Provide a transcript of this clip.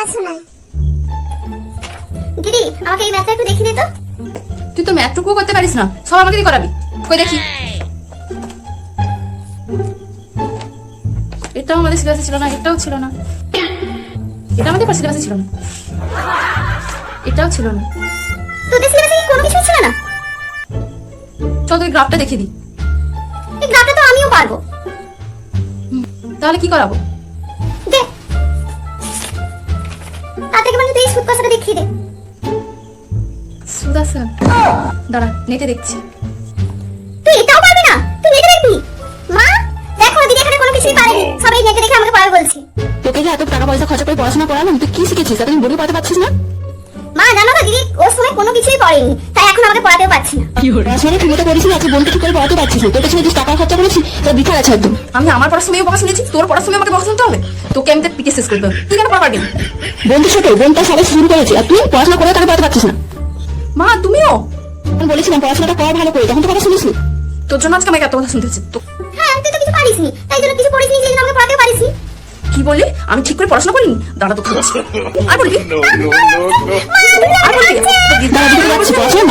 পড়াশোনায়। দিদি আমাকে এই ম্যাথটা একটু দেখিয়ে দে তো। তুই তো ম্যাথটুকুও করতে পারিস না, সব আমাকে দিয়ে করাবি। কই দেখি। এটাও আমাদের সিলেবাসে ছিল না, এটাও ছিল না, এটা আমাদের সিলেবাসে ছিল না, এটাও ছিল না। তোদের সিলেবাসে কি কোনো কিছু ছিল না? চল তুই গ্রাফটা দেখিয়ে দিই। এই গ্রাফটা তো আমিও পারবো। তাহলে কি করাবো? দে তাতে বলে তুই সুদ কষাটা দেখিয়ে দে। সুদা স্যার দাঁড়া, নেটে দেখছি। তুই এটাও পারবি না? তুই নেটে দেখবি? মা দেখো দিদি এখানে কোনো কিছুই পারেনি, সবাই নেটে দেখে আমাকে পারবে বলছে। তোকে যে এত টাকা পয়সা খরচা করে পড়াশোনা করালাম, তুই কি শিখেছিস? এতদিন বলে পড়াতে পারছিস না? মা জানো না দিদি ওর সময় কোনো কিছুই পড়েনি, তাই এখন আমাকে পড়াতেও পারছি না। পড়াশোনা ঠিক মতো করিস না, আজকে বোনকে ঠিক করে পড়াতে পারছিস না। তোর পেছনে যে টাকা খরচা করেছিস তা বৃথা গেছে একদম। আমি আমার পড়ার সময়ও বকা শুনেছি, তোর পড়ার সময় আমাকে বকা শুনতে হবে? তোকে আমি তো পিকে শেষ করে দেবো। তুই কেন পড়া পারবি? বোন তো ছোট, বোন তার সবাই শুরু করেছে, আর তুই পড়াশোনা করে তাকে পড়াতে পারছিস না। মা তুমিও? আমি বলেছিলাম পড়াশোনাটা কর ভালো করে, তখন তো কথা শুনিস। তোর জন্য আজকে আমাকে এত কথা শুনতে হচ্ছে। তো হ্যাঁ তুই তো কিছু পারিসনি, তাই জন্য কিছু পড়িসনি, সেই জন্য আমাকে পড়াতেও পারিসনি। কি বললি? আমি ঠিক করে পড়াশোনা করিনি? দাঁড়া তো খাচ্ছি। আর বলবি? মা, দিদি আর বলবি? পড়াশোনা